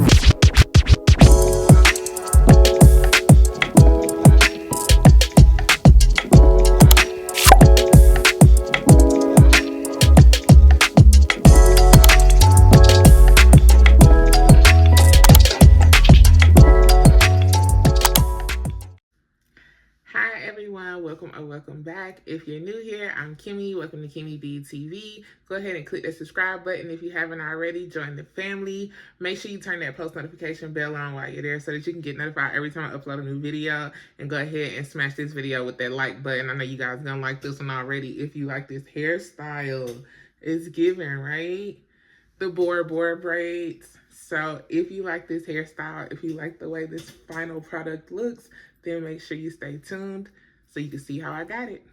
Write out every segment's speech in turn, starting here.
Hi everyone, welcome back. If you're new here, I'm Kimmy. Welcome to Kimmy B TV. Go ahead and click that subscribe button if you haven't already. Join the family. Make sure you turn that post notification bell on while you're there so that you can get notified every time I upload a new video. And go ahead and smash this video with that like button. I know you guys are gonna like this one already. If you like this hairstyle, it's giving, right? The Bora braids. So if you like this hairstyle, if you like the way this final product looks, then make sure you stay tuned so you can see how I got it.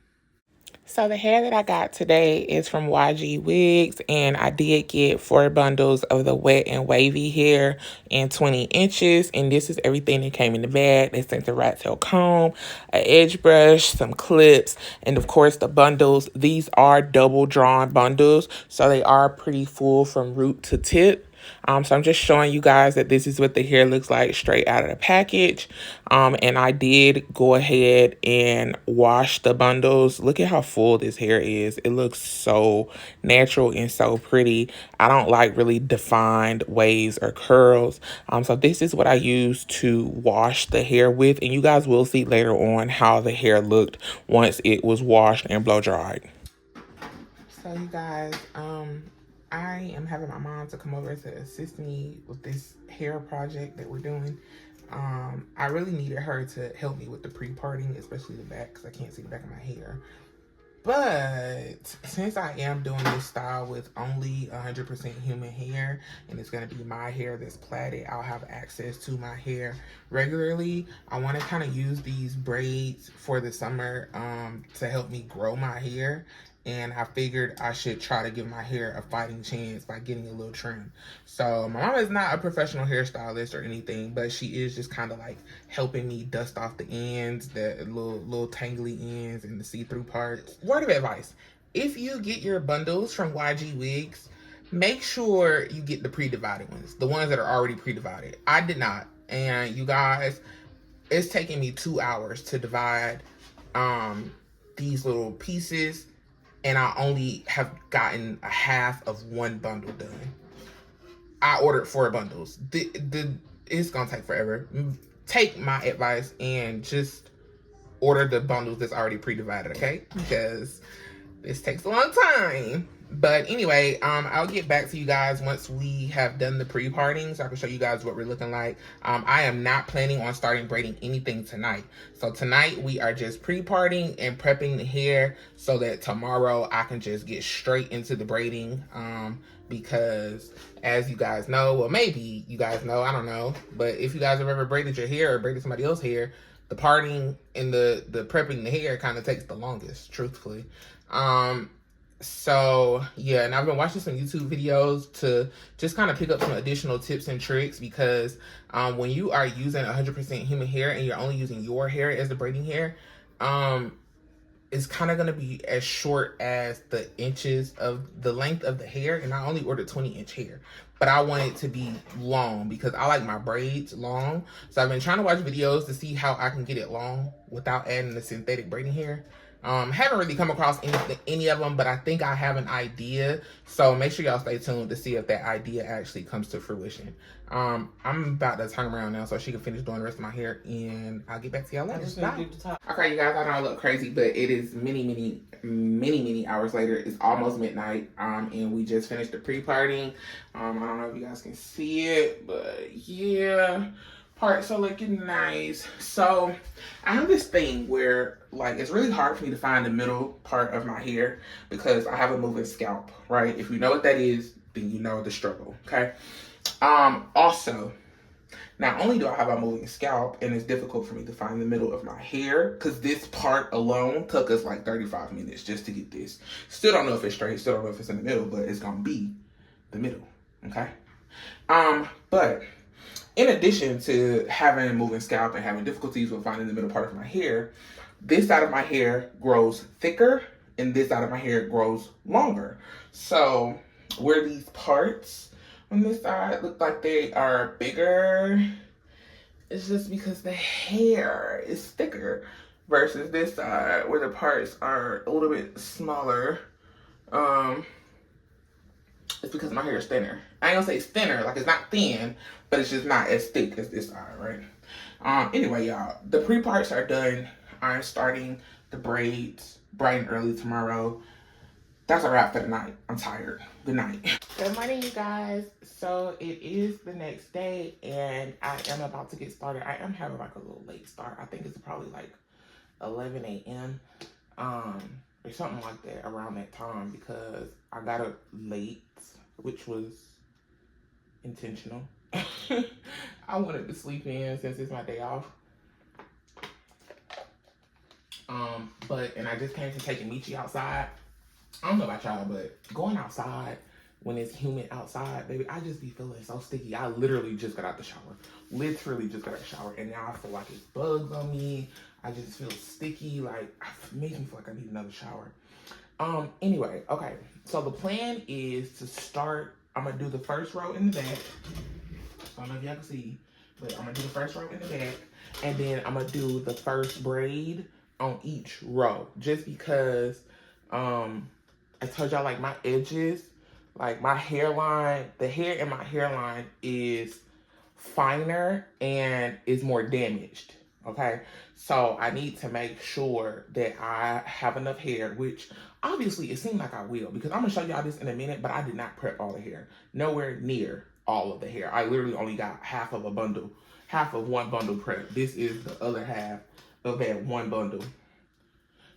So the hair that I got today is from YG Wigs, and I did get 4 bundles of the wet and wavy hair in 20 inches, and this is everything that came in the bag. They sent the rat tail comb, an edge brush, some clips, and of course the bundles. These are double drawn bundles, so they are pretty full from root to tip. So I'm just showing you guys that this is what the hair looks like straight out of the package. And I did go ahead and wash the bundles. Look at how full this hair is. It looks so natural and so pretty. I don't like really defined waves or curls. So this is what I use to wash the hair with. And you guys will see later on how the hair looked once it was washed and blow dried. So you guys, I am having my mom to come over to assist me with this hair project that we're doing. I really needed her to help me with the pre-parting, especially the back, because I can't see the back of my hair. But since I am doing this style with only 100% human hair, and it's going to be my hair that's plaited, I'll have access to my hair regularly. I want to kind of use these braids for the summer to help me grow my hair. And I figured I should try to give my hair a fighting chance by getting a little trim. So my mom is not a professional hairstylist or anything, but she is just kind of like helping me dust off the ends, the little tangly ends and the see-through parts. Word of advice, if you get your bundles from YG Wigs, make sure you get the pre-divided ones, the ones that are already pre-divided. I did not. And you guys, it's taking me 2 hours to divide these little pieces, and I only have gotten a half of one bundle done. I ordered 4 bundles. It's gonna take forever. Take my advice and just order the bundles that's already pre-divided, okay? Because this takes a long time. But anyway, I'll get back to you guys once we have done the pre-parting so I can show you guys what we're looking like. I am not planning on starting braiding anything tonight. So tonight we are just pre-parting and prepping the hair so that tomorrow I can just get straight into the braiding. Because as you guys know, well, maybe you guys know, I don't know. But if you guys have ever braided your hair or braided somebody else's hair, the parting and the prepping the hair kind of takes the longest, truthfully. So yeah, and I've been watching some YouTube videos to just kind of pick up some additional tips and tricks, because when you are using 100% human hair and you're only using your hair as the braiding hair, it's kind of going to be as short as the inches of the length of the hair. And I only ordered 20-inch hair, but I want it to be long because I like my braids long. So I've been trying to watch videos to see how I can get it long without adding the synthetic braiding hair. Haven't really come across any of them, but I think I have an idea. So make sure y'all stay tuned to see if that idea actually comes to fruition. I'm about to turn around now so she can finish doing the rest of my hair, and I'll get back to y'all later. Okay, you guys, I know I look crazy, but it is many hours later. It's almost midnight, and we just finished the pre-parting. I don't know if you guys can see it, but yeah. Parts are looking nice. So I have this thing where like it's really hard for me to find the middle part of my hair because I have a moving scalp, right? If you know what that is, then you know the struggle, okay? Also, not only do I have a moving scalp and it's difficult for me to find the middle of my hair, because this part alone took us like 35 minutes just to get this. Still don't know if it's straight, still don't know if it's in the middle, but it's gonna be the middle, okay? But in addition to having a moving scalp and having difficulties with finding the middle part of my hair, this side of my hair grows thicker and this side of my hair grows longer. So where these parts on this side look like they are bigger. It's just because the hair is thicker versus this side where the parts are a little bit smaller. It's because my hair is thinner. I ain't gonna say it's thinner, like it's not thin, but it's just not as thick as this side, right? Anyway, y'all, the pre-parts are done. I'm starting the braids bright and early tomorrow. That's a wrap for the night. I'm tired. Good night. Good morning, you guys. So it is the next day, and I am about to get started. I am having like a little late start. I think it's probably like 11 a.m. Or something like that around that time because I got up late, which was intentional. I wanted to sleep in since it's my day off. And I just came from taking Michi outside. I don't know about y'all, but going outside when it's humid outside, baby, I just be feeling so sticky. I literally just got out the shower. Literally just got out the shower. And now I feel like it's bugs on me. I just feel sticky. Like, it makes me feel like I need another shower. Anyway, okay. So the plan is to start, I'm going to do the first row in the back. I don't know if y'all can see, but I'm going to do the first row in the back. And then I'm going to do the first braid on each row. Just because, I told y'all, like, my edges, like, my hairline, the hair in my hairline is finer and is more damaged, okay? So I need to make sure that I have enough hair, which obviously it seems like I will, because I'm going to show y'all this in a minute, but I did not prep all the hair. Nowhere near all of the hair. I literally only got half of one bundle prep. This is the other half of that one bundle.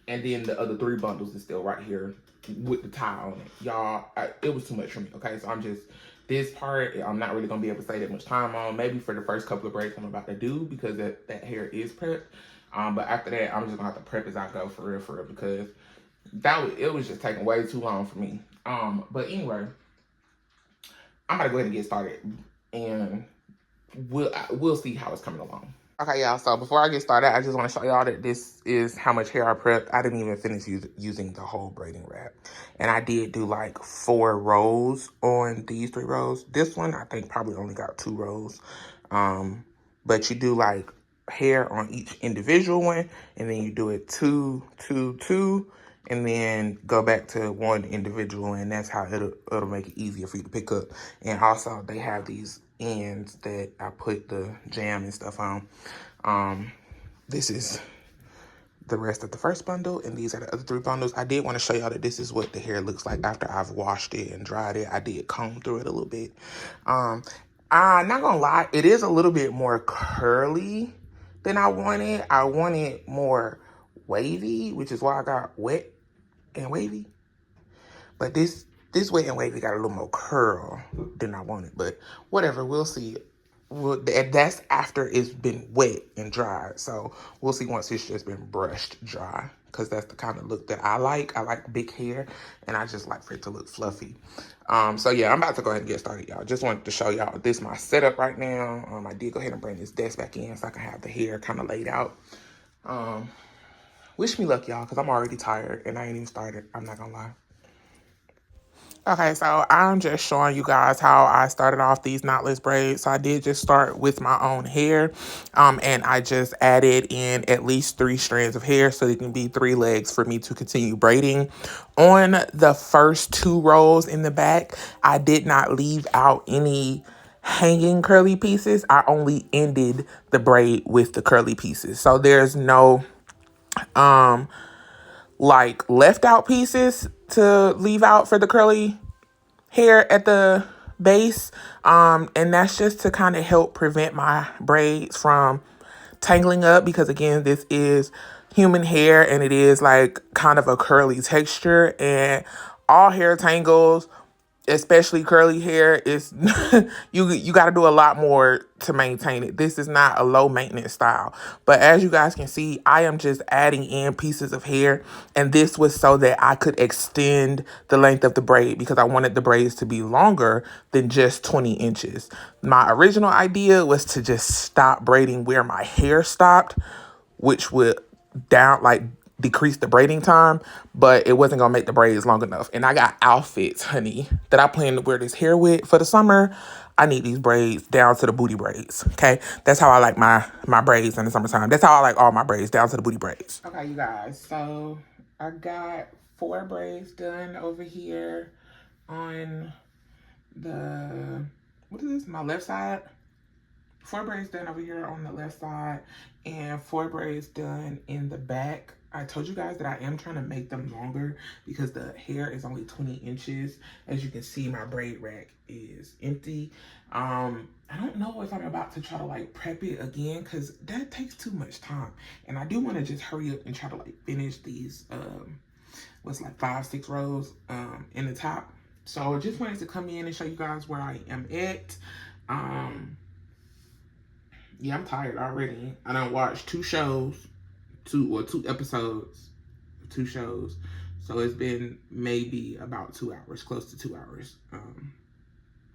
And then the other 3 bundles is still right here with the tie on it. Y'all, it was too much for me, okay? So this part, I'm not really going to be able to stay that much time on. Maybe for the first couple of braids I'm about to do because that hair is prepped. But after that, I'm just going to have to prep as I go for real, because it was just taking way too long for me. But anyway, I'm going to go ahead and get started. And we'll see how it's coming along. Okay, y'all, so before I get started, I just want to show y'all that this is how much hair I prepped. I didn't even finish using the whole braiding wrap. And I did do like 4 rows on these 3 rows. This one, I think probably only got 2 rows. But you do like hair on each individual one, and then you do it 2, 2, 2, and then go back to one individual, and that's how it'll make it easier for you to pick up. And also, they have these ends that I put the jam and stuff on. This is the rest of the first bundle, and these are the other 3 bundles. I did want to show y'all that this is what the hair looks like after I've washed it and dried it. I did comb through it a little bit. I'm not gonna lie, it is a little bit more curly than I wanted. I wanted more wavy, which is why I got wet and wavy. But this wet and wavy got a little more curl than I wanted. But whatever, we'll see. That's after it's been wet and dried. So we'll see once it's just been brushed dry, because that's the kind of look that I like. I like big hair, and I just like for it to look fluffy. So yeah, I'm about to go ahead and get started, y'all. Just wanted to show y'all this my setup right now. I did go ahead and bring this desk back in so I can have the hair kind of laid out. Wish me luck, y'all, because I'm already tired and I ain't even started. I'm not gonna lie. Okay, so I'm just showing you guys how I started off these knotless braids. So I did just start with my own hair, and I just added in at least 3 strands of hair so it can be 3 legs for me to continue braiding. On the first 2 rows in the back, I did not leave out any hanging curly pieces. I only ended the braid with the curly pieces. So there's no like left out pieces to leave out for the curly hair at the base. And that's just to kind of help prevent my braids from tangling up, because again, this is human hair and it is like kind of a curly texture, and all hair tangles, especially curly hair, is you got to do a lot more to maintain it. This is not a low maintenance style, but as you guys can see, I am just adding in pieces of hair, and this was so that I could extend the length of the braid, because I wanted the braids to be longer than just 20 inches. My original idea was to just stop braiding where my hair stopped, which would decrease the braiding time, but it wasn't gonna make the braids long enough. And I got outfits, honey, that I plan to wear this hair with for the summer. I need these braids down to the booty braids, okay? That's how I like my braids in the summertime. That's how I like all my braids, down to the booty braids. Okay, you guys, so I got 4 braids done over here on the, what is this, my left side? 4 braids done over here on the left side and 4 braids done in the back. I told you guys that I am trying to make them longer because the hair is only 20 inches. As you can see, my braid rack is empty. I don't know if I'm about to try to like prep it again because that takes too much time. And I do want to just hurry up and try to like finish these, what's like 5-6 rows in the top. So I just wanted to come in and show you guys where I am at. Yeah, I'm tired already. I done watched 2 shows, 2 episodes of 2 shows. So it's been maybe about 2 hours, close to 2 hours.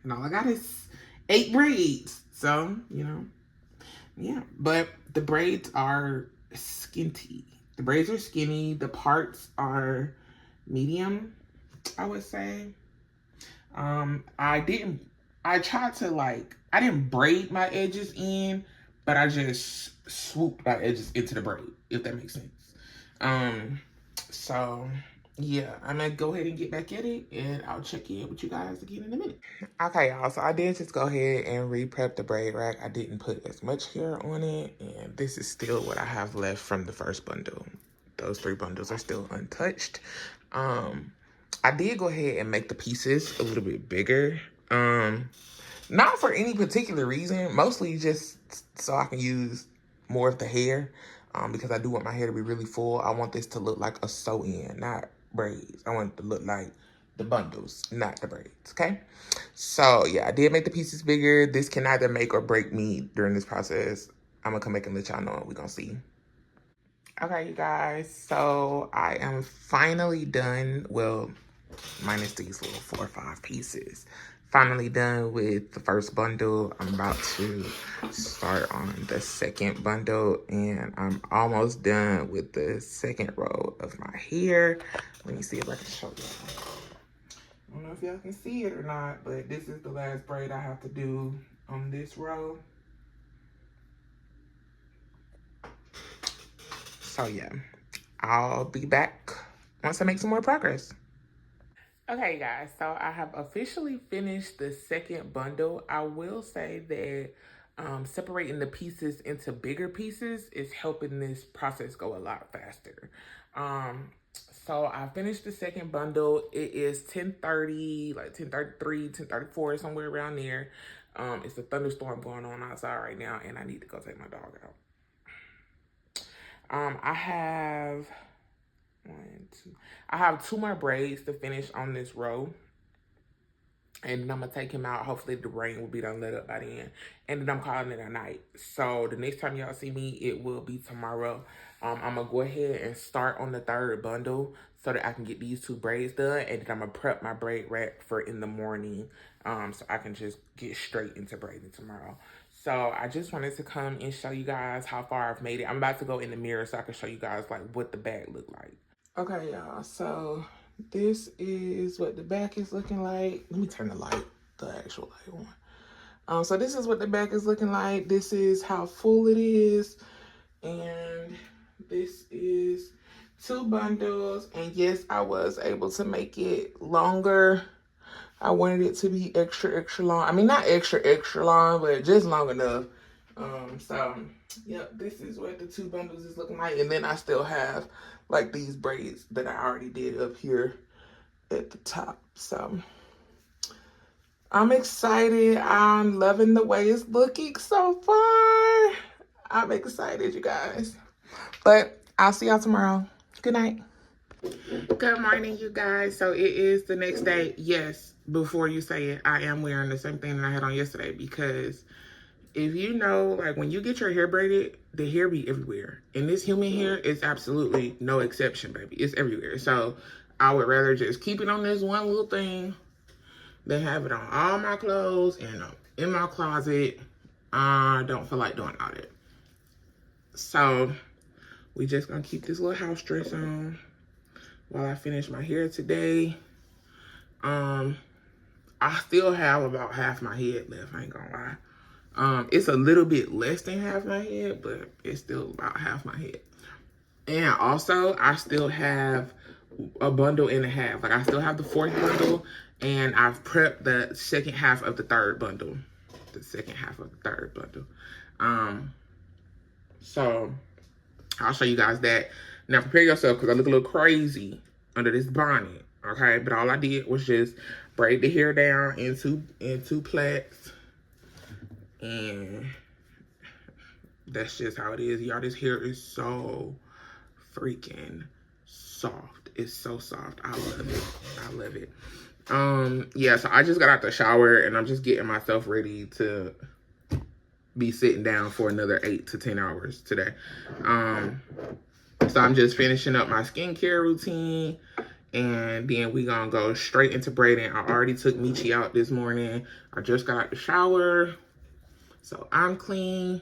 And all I got is 8 braids. So, you know, yeah. But the braids are skinty. The braids are skinny. The parts are medium, I would say. I tried to like, I didn't braid my edges in, but I just swooped my edges into the braid, if that makes sense. So yeah, I'm gonna go ahead and get back at it and I'll check in with you guys again in a minute. Okay, y'all, so I did just go ahead and re-prep the braid rack. I didn't put as much hair on it, and this is still what I have left from the first bundle. Those 3 bundles are still untouched. I did go ahead and make the pieces a little bit bigger. Not for any particular reason, mostly just so I can use more of the hair, because I do want my hair to be really full. I want this to look like a sew-in, not braids. I want it to look like the bundles, not the braids, okay? So, yeah, I did make the pieces bigger. This can either make or break me during this process. I'm gonna come back and let y'all know. We're gonna see. Okay, you guys, so I am finally done. Well, minus these little 4 or 5 pieces. Finally done with the first bundle. I'm about to start on the second bundle, and I'm almost done with the second row of my hair. Let me see if I can show y'all. I don't know if y'all can see it or not, but this is the last braid I have to do on this row. So yeah, I'll be back once I make some more progress. Okay, guys, so I have officially finished the second bundle. I will say that separating the pieces into bigger pieces is helping this process go a lot faster. So I finished the second bundle. It is 10:30, like 10:33, 10:34, somewhere around there. It's a thunderstorm going on outside right now, and I need to go take my dog out. I have 2 more braids to finish on this row. And then I'm going to take him out. Hopefully the rain will be done let up by then. And then I'm calling it a night. So the next time y'all see me, it will be tomorrow. I'm going to go ahead and start on the 3rd bundle so that I can get these 2 braids done. And then I'm going to prep my braid rack for in the morning, so I can just get straight into braiding tomorrow. So I just wanted to come and show you guys how far I've made it. I'm about to go in the mirror so I can show you guys like what the back look like. Okay, y'all, so this is what the back is looking like. Let me turn the actual light on. So this is what the back is looking like. This is how full it is. And this is 2 bundles. And yes, I was able to make it longer. I wanted it to be extra long. I mean, not extra long, but just long enough. So, yep, this is what the 2 bundles is looking like. And then I still have like these braids that I already did up here at the top. So I'm excited. I'm loving the way it's looking so far. I'm excited, you guys. But I'll see y'all tomorrow. Good night. Good morning, you guys. So it is the next day. Yes, before you say it, I am wearing the same thing that I had on yesterday because if you know, like when you get your hair braided, the hair be everywhere. And this human hair is absolutely no exception, baby. It's everywhere. So I would rather just keep it on this one little thing than have it on all my clothes and in my closet. I don't feel like doing all that. So we just gonna keep this little house dress on while I finish my hair today. I still have about half my head left, I ain't gonna lie. It's a little bit less than half my head, but it's still about half my head. And also, I still have a bundle and a half. Like, I still have the fourth bundle, and I've prepped the second half of the third bundle. So I'll show you guys that. Now, prepare yourself, because I look a little crazy under this bonnet, okay? But all I did was just braid the hair down into plaits, and that's just how it is, y'all. This hair is so freaking soft. It's so soft. I love it. Yeah, so I just got out the shower, and I'm just getting myself ready to be sitting down for another 8 to 10 hours today. So I'm just finishing up my skincare routine, and then we gonna go straight into braiding. I already took Michi out this morning. I just got out the shower, so I'm clean.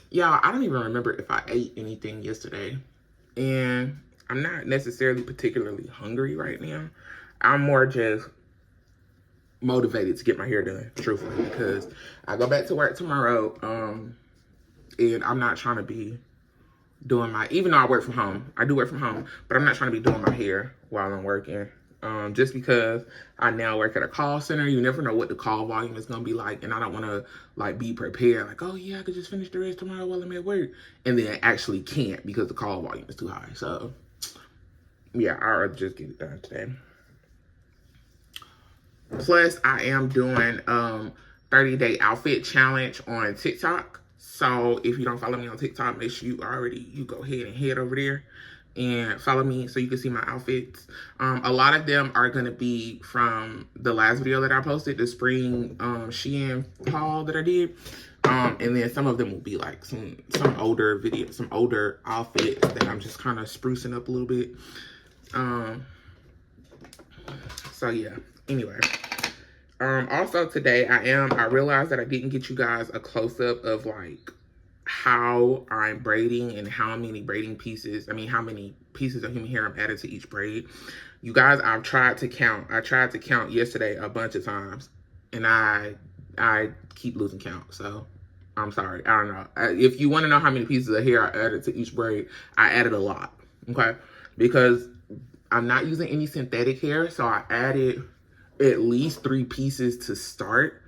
Y'all, I don't even remember if I ate anything yesterday, and I'm not necessarily particularly hungry right now. I'm more just motivated to get my hair done, truthfully, because I go back to work tomorrow, and I'm not trying to be doing my, even though I work from home, I do work from home, but I'm not trying to be doing my hair while I'm working. Just because I now work at a call center, you never know what the call volume is going to be like, and I don't want to, like, be prepared, like, oh, yeah, I could just finish the rest tomorrow while I'm at work, and then actually can't because the call volume is too high. So, yeah, I'd rather just get it done today. Plus, I am doing 30-day outfit challenge on TikTok. So, if you don't follow me on TikTok, make sure you go ahead and head over there and follow me so you can see my outfits. A lot of them are going to be from the last video that I posted, the spring Shein haul that I did. And then some of them will be like some older videos, some older outfits that I'm just kind of sprucing up a little bit. So yeah, anyway. Also today I realized that I didn't get you guys a close-up of like how I'm braiding and how many pieces of human hair I'm adding to each braid. You guys, I've tried to count. I tried to count yesterday a bunch of times, and I keep losing count. So I'm sorry. I don't know. If you want to know how many pieces of hair I added to each braid, I added a lot. Okay, because I'm not using any synthetic hair, so I added at least 3 pieces to start,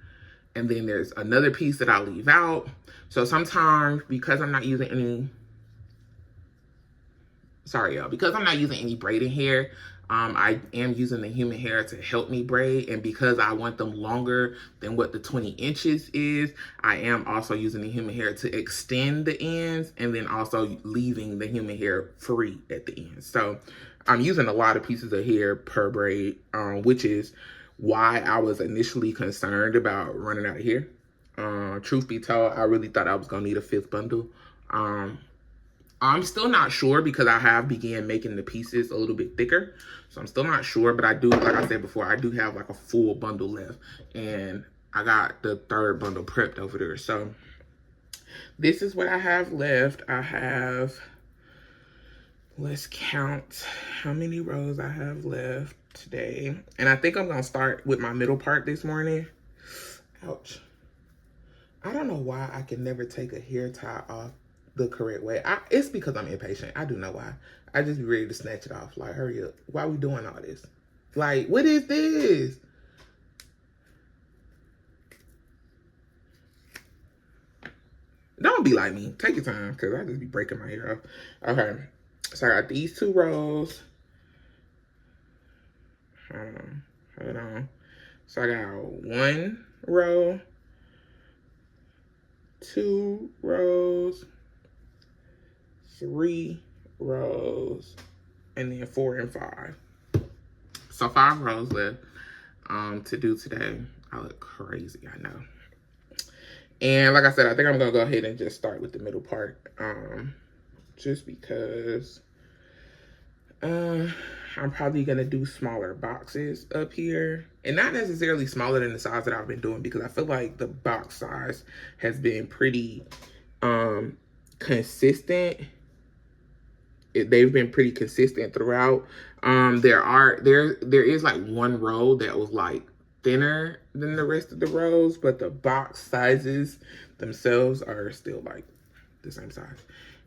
and then there's another piece that I leave out. So sometimes, because I'm not using any, because I'm not using any braiding hair, I am using the human hair to help me braid, and because I want them longer than what the 20 inches is, I am also using the human hair to extend the ends, and then also leaving the human hair free at the end. So I'm using a lot of pieces of hair per braid, which is why I was initially concerned about running out of hair. Truth be told, I really thought I was gonna need a 5th bundle. I'm still not sure because I have began making the pieces a little bit thicker. So I'm still not sure, but I do, like I said before, I do have like a full bundle left, and I got the 3rd bundle prepped over there. So this is what I have left. I have, let's count how many rows I have left today. And I think I'm gonna start with my middle part this morning. Ouch. I don't know why I can never take a hair tie off the correct way. It's because I'm impatient. I do know why. I just be ready to snatch it off. Like, hurry up. Why are we doing all this? Like, what is this? Don't be like me. Take your time, because I just be breaking my hair off. Okay. So I got these 2 rows. Hold on. So I got 1 row, 2 rows, 3 rows, and then 4 and 5. So 5 rows left to do today. I look crazy, I know. And like I said, I think I'm gonna go ahead and just start with the middle part, just because I'm probably gonna do smaller boxes up here, and not necessarily smaller than the size that I've been doing, because I feel like the box size has been pretty consistent they've been pretty consistent throughout. There is like one row that was like thinner than the rest of the rows, but the box sizes themselves are still like the same size.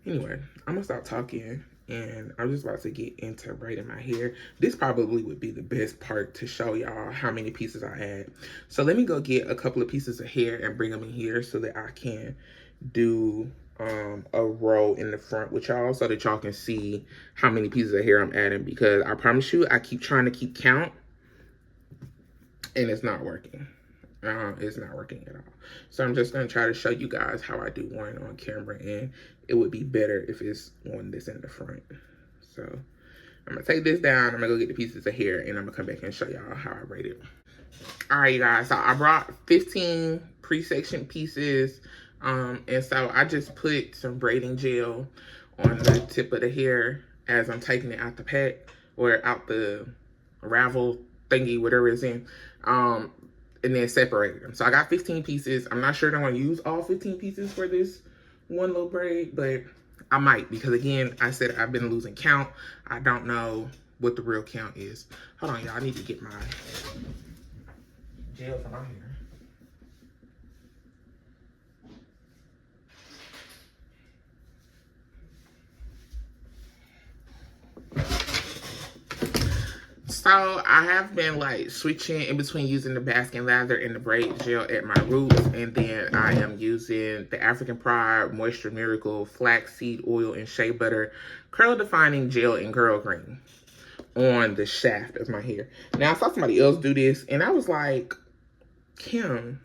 Anyway, I'm gonna stop talking and I'm just about to get into braiding my hair. This probably would be the best part to show y'all how many pieces I had. So let me go get a couple of pieces of hair and bring them in here so that I can do a row in the front with y'all so that y'all can see how many pieces of hair I'm adding, because I promise you I keep trying to keep count and it's not working. It's not working at all. So I'm just gonna try to show you guys how I do one on camera, and it would be better if it's one that's in the front. So I'm gonna take this down, I'm gonna go get the pieces of hair, and I'm gonna come back and show y'all how I braid it. All right, you guys, so I brought 15 pre-sectioned pieces, and so I just put some braiding gel on the tip of the hair as I'm taking it out the pack, or out the ravel thingy, whatever it's in, and then separated them. So I got 15 pieces. I'm not sure that I'm gonna use all 15 pieces for this one little braid, but I might, because again, I said I've been losing count. I don't know what the real count is. Hold on, y'all, I need to get my gel from out here. So I have been like switching in between using the basking lather and the braid gel at my roots, and then I am using the African Pride Moisture Miracle Flaxseed Oil and Shea Butter Curl Defining Gel in Girl Green on the shaft of my hair. Now I saw somebody else do this and I was like, Kim,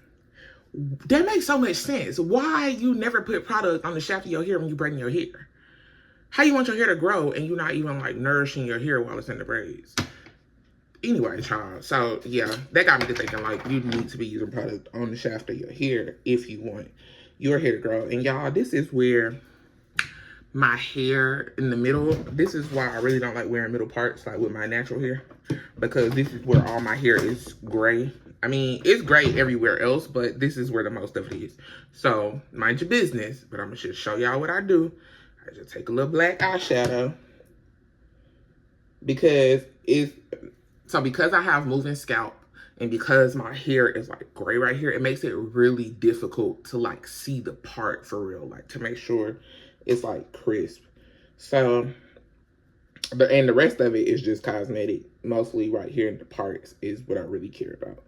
that makes so much sense. Why you never put product on the shaft of your hair when you braiding your hair? How you want your hair to grow and you're not even like nourishing your hair while it's in the braids? Anyway, child, so yeah, that got me to thinking like you need to be using product on the shaft of your hair if you want your hair to grow. And y'all, this is where my hair in the middle, this is why I really don't like wearing middle parts like with my natural hair, because this is where all my hair is gray. I mean, it's gray everywhere else, but this is where the most of it is. So mind your business, but I'm gonna just show y'all what I do. I just take a little black eyeshadow because because I have moving scalp and because my hair is like gray right here, it makes it really difficult to like see the part for real, like to make sure it's like crisp. So, and the rest of it is just cosmetic. Mostly right here in the parts is what I really care about.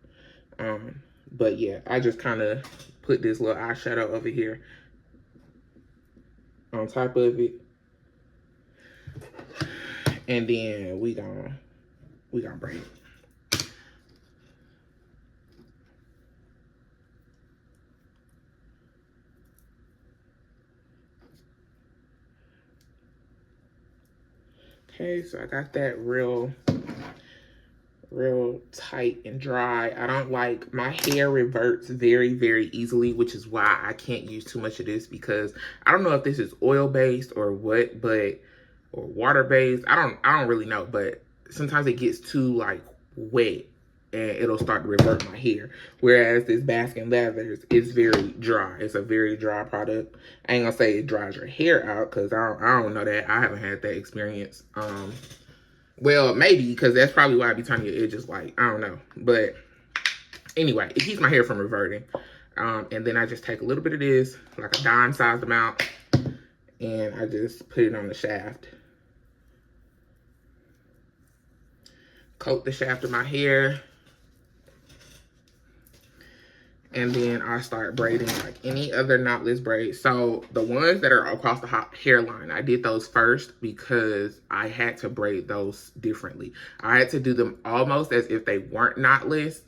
But yeah, I just kind of put this little eyeshadow over here on top of it. And then we gonna braid it. Okay, so I got that real tight and dry. I don't like, my hair reverts very, very easily, which is why I can't use too much of this, because I don't know if this is oil based or what, or water based. I don't really know, but sometimes it gets too like wet and it'll start to revert my hair. Whereas this basking lather is very dry. It's a very dry product. I ain't gonna say it dries your hair out, because I don't know that. I haven't had that experience. Well, maybe, because that's probably why I be turning your edges like, I don't know. But anyway, it keeps my hair from reverting. And then I just take a little bit of this, like a dime-sized amount, and I just put it on the shaft. Coat the shaft of my hair. And then I start braiding like any other knotless braid. So the ones that are across the hairline, I did those first because I had to braid those differently. I had to do them almost as if they weren't knotless.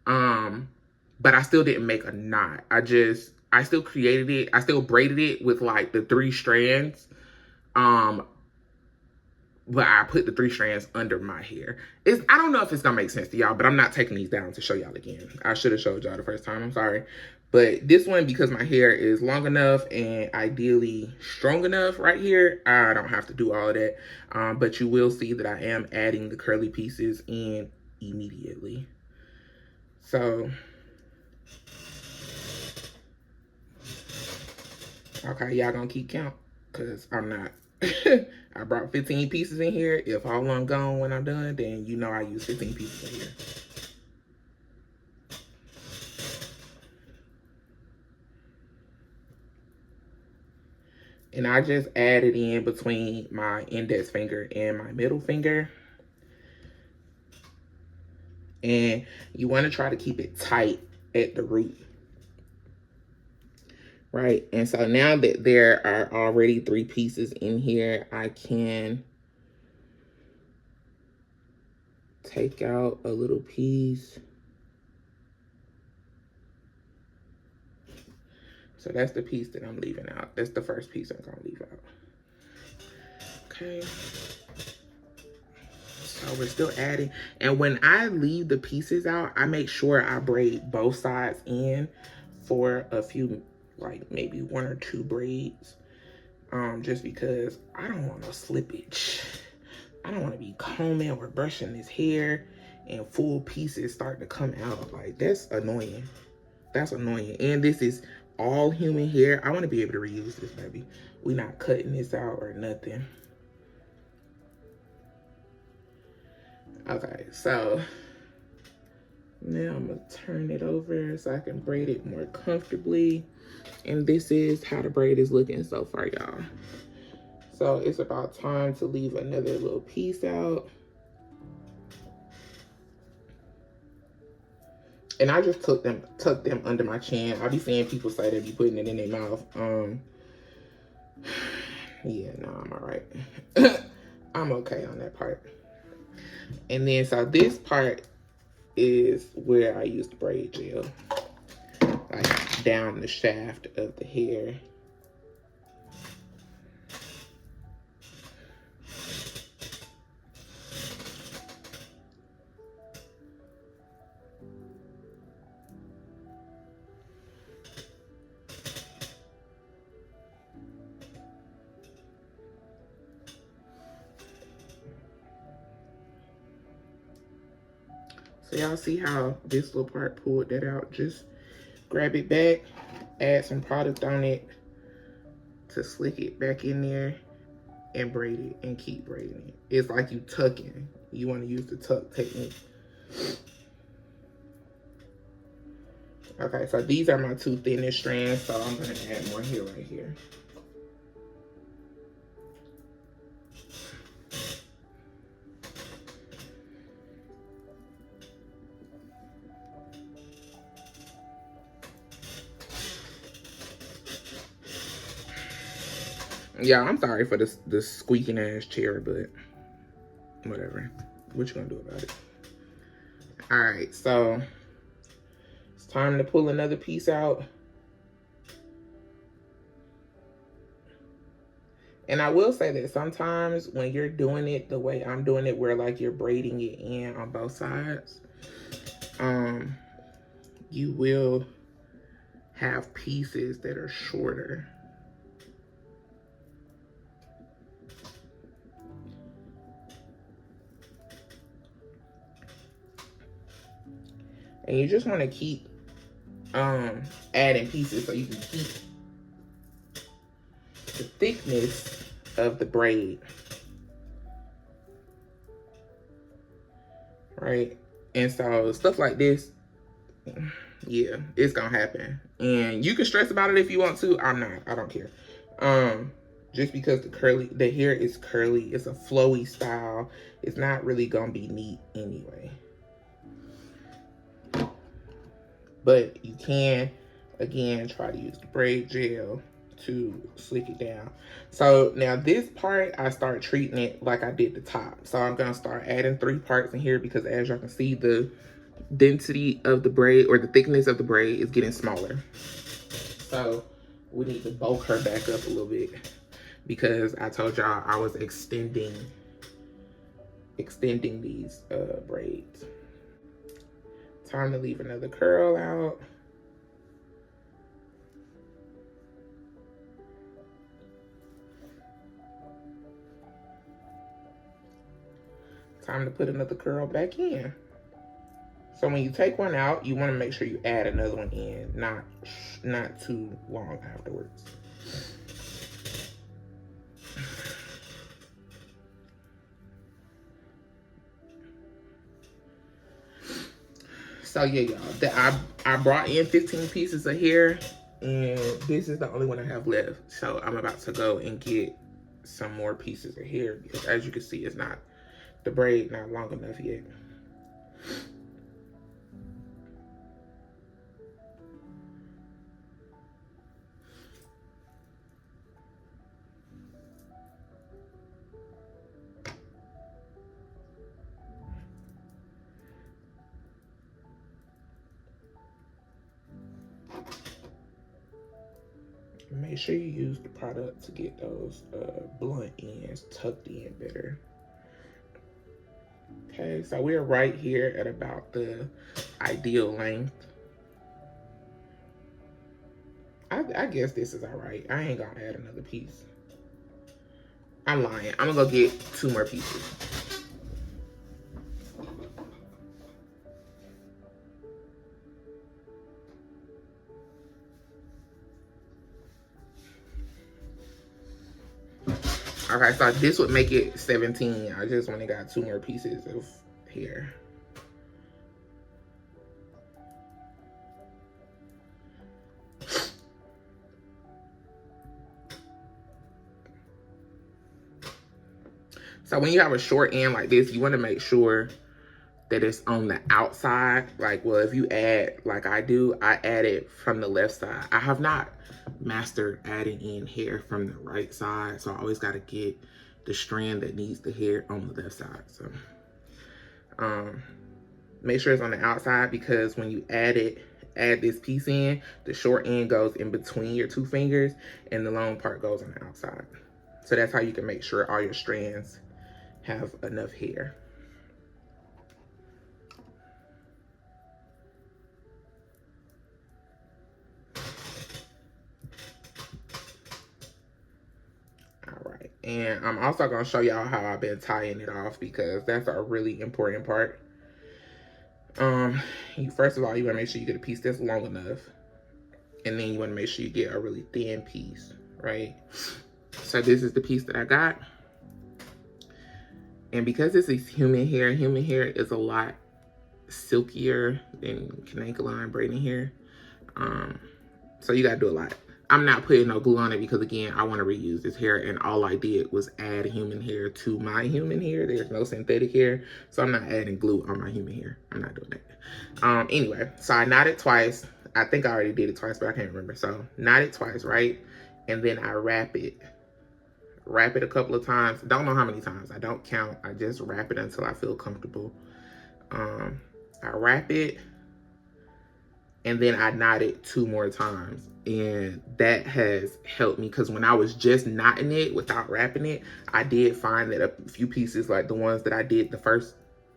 But I still didn't make a knot. I still created it. I still braided it with like the 3 strands. But I put the 3 strands under my hair. I don't know if it's gonna make sense to y'all, but I'm not taking these down to show y'all again. I should have showed y'all the first time, I'm sorry. But this one, because my hair is long enough and ideally strong enough right here, I don't have to do all of that. But you will see that I am adding the curly pieces in immediately. So, okay, y'all gonna keep count, because I'm not. I brought 15 pieces in here. If all I'm gone when I'm done, then you know I use 15 pieces in here. And I just added in between my index finger and my middle finger. And you want to try to keep it tight at the root. Right, and so now that there are already 3 pieces in here, I can take out a little piece. So that's the piece that I'm leaving out. That's the first piece I'm gonna leave out. Okay. So we're still adding. And when I leave the pieces out, I make sure I braid both sides in for a few, like maybe 1 or 2 braids. Just because I don't want no slippage. I don't want to be combing or brushing this hair and full pieces start to come out. Like, that's annoying. That's annoying. And this is all human hair. I want to be able to reuse this, baby. We're not cutting this out or nothing. Okay, so now I'm going to turn it over so I can braid it more comfortably. And this is how the braid is looking so far, y'all. So it's about time to leave another little piece out. And I just tucked them under my chin. I be seeing people say they be putting it in their mouth. Yeah, no, I'm all right. I'm okay on that part. And then, so this part is where I use the braid gel. Like down the shaft of the hair. So y'all see how this little part pulled that out? Just grab it back, add some product on it to slick it back in there and braid it and keep braiding it. It's like you tucking. You want to use the tuck technique. Okay, so these are my 2 thinnest strands, so I'm going to add more here right here. Yeah, I'm sorry for this squeaking ass chair, but whatever. What you gonna do about it? All right, so it's time to pull another piece out. And I will say that sometimes when you're doing it the way I'm doing it, where like you're braiding it in on both sides, you will have pieces that are shorter. And you just want to keep adding pieces so you can keep the thickness of the braid. Right? And so stuff like this, yeah, it's gonna happen. And you can stress about it if you want to. I'm not. I don't care. Just because the hair is curly, it's a flowy style. It's not really gonna be neat anyway. But you can, again, try to use the braid gel to slick it down. So now this part, I start treating it like I did the top. So I'm gonna start adding 3 parts in here because as y'all can see, the density of the braid or the thickness of the braid is getting smaller. So we need to bulk her back up a little bit because I told y'all I was extending these braids. Time to leave another curl out. Time to put another curl back in. So when you take one out, you want to make sure you add another one in, not too long afterwards. So yeah, y'all, that I brought in 15 pieces of hair, and this is the only one I have left. So I'm about to go and get some more pieces of hair because, as you can see, it's not, the braid not long enough yet. Make sure you use the product to get those blunt ends tucked in better. Okay, so we're right here at about the ideal length. I guess this is all right. I ain't gonna add another piece. I'm lying. I'm gonna go get 2 more pieces. Okay, so this would make it 17. I just only got 2 more pieces of hair. So when you have a short end like this, you want to make sure that it's on the outside. Like, well, if you add like I do, I add it from the left side. I have not mastered adding in hair from the right side, so I always got to get the strand that needs the hair on the left side. So make sure it's on the outside, because when you add this piece in, the short end goes in between your 2 fingers and the long part goes on the outside. So that's how you can make sure all your strands have enough hair. All right, and I'm also gonna show y'all how I've been tying it off, because that's a really important part. First of all, you wanna make sure you get a piece that's long enough, and then you wanna make sure you get a really thin piece, right? So this is the piece that I got. And because this is human hair is a lot silkier than Kananka braiding hair. So you gotta do a lot. I'm not putting no glue on it because, again, I want to reuse this hair, and all I did was add human hair to my human hair. There's no synthetic hair, so I'm not adding glue on my human hair. I'm not doing that. Anyway, so I knot it twice. I think I already did it twice, but I can't remember. So knot it twice, right? And then I wrap it. Wrap it a couple of times. Don't know how many times. I don't count. I just wrap it until I feel comfortable. I wrap it, and then I knot it 2 more times. And that has helped me, because when I was just knotting it without wrapping it, I did find that a few pieces, like the ones that I did, the first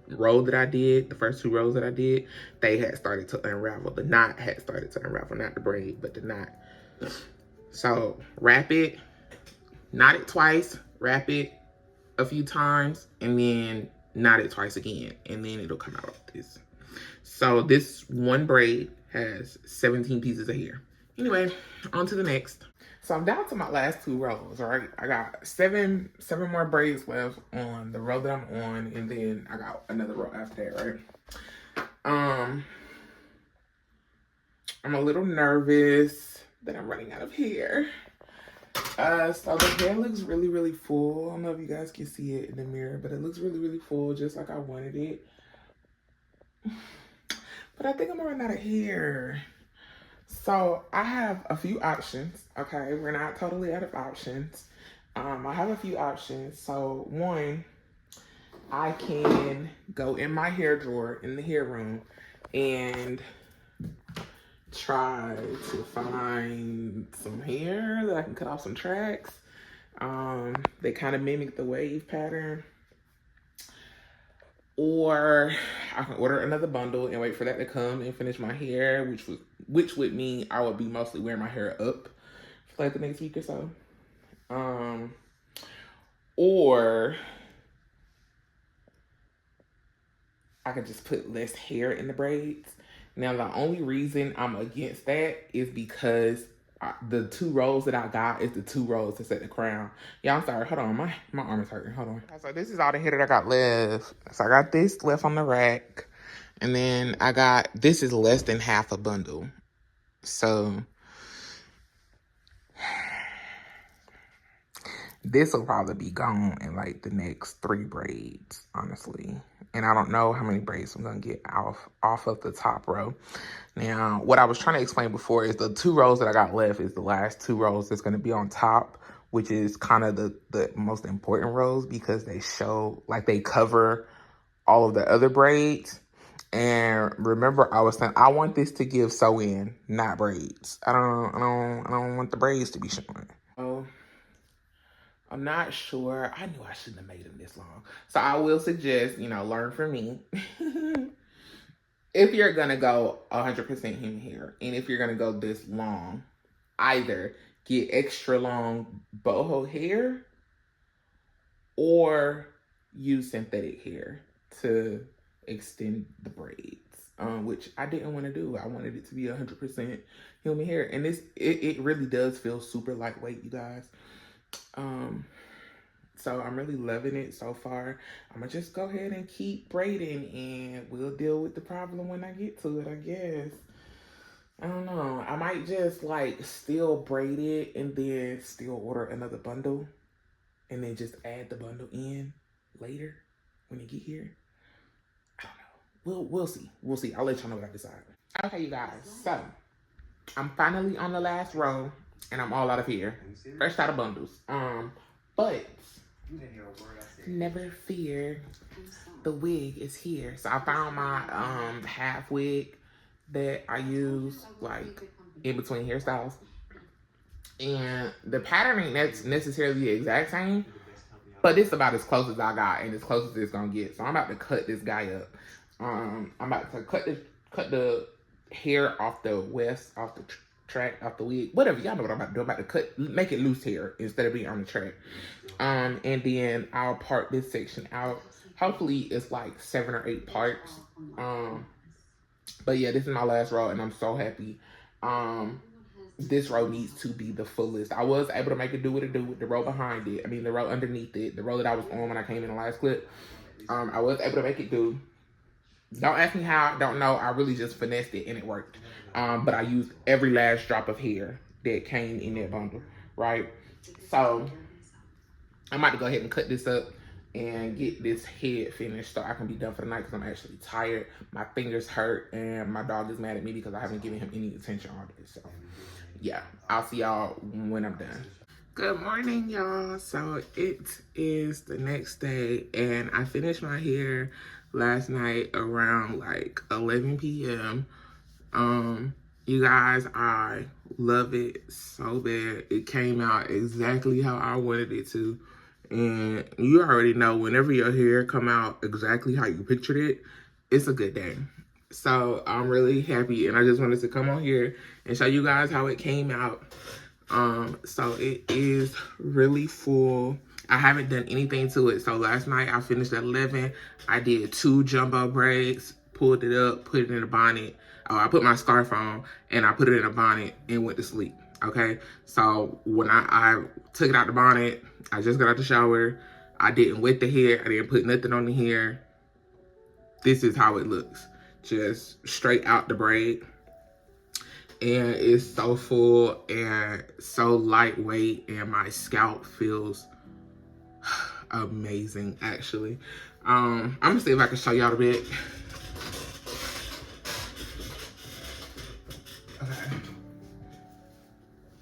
row that I did, the first 2 rows that I did, they had started to unravel. The knot had started to unravel, not the braid, but the knot. So wrap it, knot it twice, wrap it a few times, and then knot it twice again, and then it'll come out like this. So this one braid has 17 pieces of hair. Anyway, on to the next. So I'm down to my last 2 rows, all right? I got seven more braids left on the row that I'm on, and then I got another row after that, right? I'm a little nervous that I'm running out of hair. So the hair looks really, really full. I don't know if you guys can see it in the mirror, but it looks really, really full, just like I wanted it. But I think I'm gonna run out of hair. So I have a few options, okay? We're not totally out of options. I have a few options. So one, I can go in my hair drawer in the hair room and try to find some hair that I can cut off some tracks. They kind of mimic the wave pattern. Or I can order another bundle and wait for that to come and finish my hair, which would mean I would be mostly wearing my hair up for like the next week or so. Or I could just put less hair in the braids. Now, the only reason I'm against that is because the 2 rows that I got is the 2 rows to set the crown. Yeah, I'm sorry. Hold on. My arm is hurting. Hold on. So this is all the hair that I got left. So I got this left on the rack. And then I got, this is less than half a bundle. So this will probably be gone in like the next 3 braids, honestly. And I don't know how many braids I'm gonna get off of the top row. Now, what I was trying to explain before is the 2 rows that I got left is the last 2 rows that's gonna be on top, which is kind of the most important rows because they show, like they cover all of the other braids. And remember, I was saying I want this to give sew-in, not braids. I don't want the braids to be showing. Oh, I'm not sure. I knew I shouldn't have made them this long. So I will suggest, learn from me. If you're gonna go 100% human hair, and if you're gonna go this long, either get extra long boho hair or use synthetic hair to extend the braids, which I didn't want to do. I wanted it to be 100% human hair, and it really does feel super lightweight, you guys. So I'm really loving it so far. I'm gonna just go ahead and keep braiding, and we'll deal with the problem when I get to it, I guess. I don't know. I might just like still braid it and then still order another bundle and then just add the bundle in later when you get here. I don't know. We'll see. We'll see. I'll let y'all know what I decide. Okay, you guys. So I'm finally on the last row and I'm all out of here. Fresh out of bundles. But never fear, the wig is here. So I found my half wig that I use like in between hairstyles, and the pattern ain't necessarily the exact same, but it's about as close as I got and as close as it's gonna get. So I'm about to cut this guy up. I'm about to cut the hair off the off the track, off the wig, whatever. Y'all know what I'm about to do. I'm about to make it loose hair instead of being on the track. And then I'll part this section out. Hopefully it's like 7 or 8 parts. But yeah, this is my last row and I'm so happy. This row needs to be the fullest. I was able to make it do what it do with the row behind it. I mean, the row underneath it, the row that I was on when I came in the last clip. I was able to make it do. Don't ask me how, don't know. I really just finessed it and it worked. But I used every last drop of hair that came in that bundle, right? So I'm about to go ahead and cut this up and get this head finished so I can be done for the night because I'm actually tired. My fingers hurt and my dog is mad at me because I haven't given him any attention all day. So yeah, I'll see y'all when I'm done. Good morning, y'all. So it is the next day and I finished my hair last night around like 11 p.m. You guys, I love it so bad. It came out exactly how I wanted it to. And you already know whenever your hair come out exactly how you pictured it, it's a good day. So I'm really happy and I just wanted to come on here and show you guys how it came out. So it is really full. I haven't done anything to it. So last night I finished at 11. I did 2 jumbo braids, pulled it up, put it in a bonnet. I put my scarf on and I put it in a bonnet and went to sleep. Okay, so when I took it out the bonnet, I just got out the shower. I didn't wet the hair. I didn't put nothing on the hair. This is how it looks. Just straight out the braid. And it's so full and so lightweight and my scalp feels amazing, actually. I'm gonna see if I can show y'all a bit. Okay.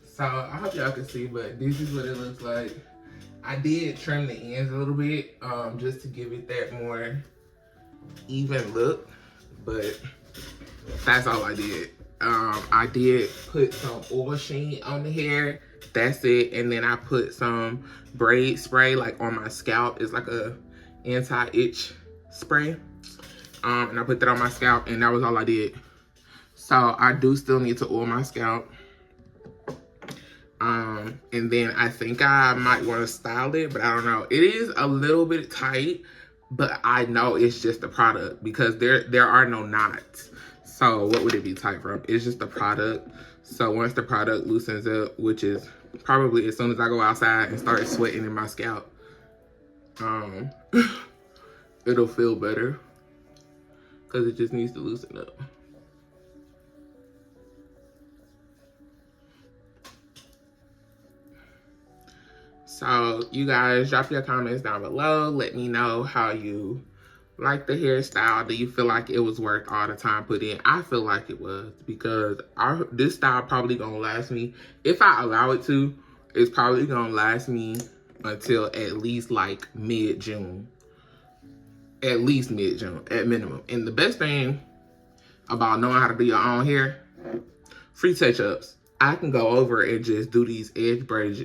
So I hope y'all can see, but this is what it looks like. I did trim the ends a little bit, just to give it that more even look, but that's all I did. I did put some oil sheen on the hair. That's it. And then I put some braid spray like on my scalp. It's like a anti-itch spray. And I put that on my scalp and that was all I did. So I do still need to oil my scalp. And then I think I might want to style it, but I don't know. It is a little bit tight, but I know it's just the product because there are no knots. So what would it be tight from? It's just the product. So once the product loosens up, which is probably as soon as I go outside and start sweating in my scalp, it'll feel better. because it just needs to loosen up. So you guys drop your comments down below. Let me know how you like the hairstyle. Do you feel like it was worth all the time put in? I feel like it was, because this style probably gonna last me, if I allow it to, it's probably gonna last me until at least like mid-June. At least mid-June, at minimum. And the best thing about knowing how to do your own hair, free touch-ups. I can go over and just do these edge braids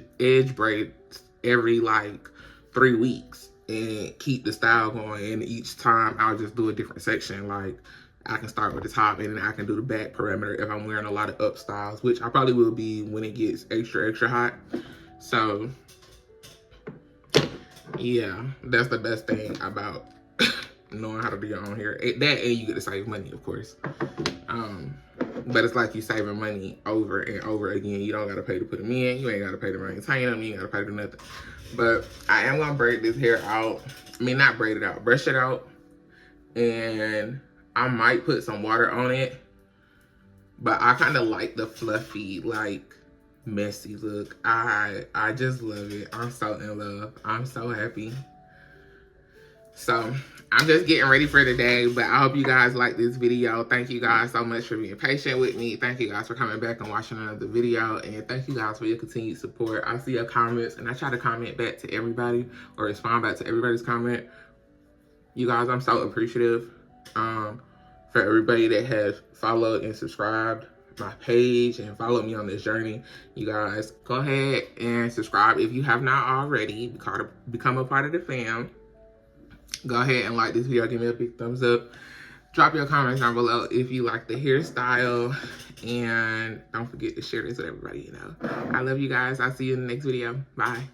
every like 3 weeks and keep the style going. And each time I'll just do a different section. Like I can start with the top and then I can do the back perimeter if I'm wearing a lot of up styles, which I probably will be when it gets extra hot. So yeah, that's the best thing about knowing how to do your own hair. That, and you get to save money, of course. But it's like you saving money over and over again. You don't gotta pay to put them in. You ain't gotta pay to maintain them. You ain't gotta pay to do nothing. But I am gonna braid this hair out. I mean, not braid it out, brush it out. And I might put some water on it. But I kind of like the fluffy, like messy look. I just love it. I'm so in love. I'm so happy. So I'm just getting ready for the day, but I hope you guys like this video. Thank you guys so much for being patient with me. Thank you guys for coming back and watching another video, and thank you guys for your continued support. I see your comments and I try to comment back to everybody or respond back to everybody's comment. You guys, I'm so appreciative for everybody that has followed and subscribed my page and followed me on this journey. You guys, go ahead and subscribe if you have not already. Become a part of the fam. Go ahead and like this video. Give me a big thumbs up. Drop your comments down below if you like the hairstyle. And don't forget to share this with everybody you know. I love you guys. I'll see you in the next video. Bye.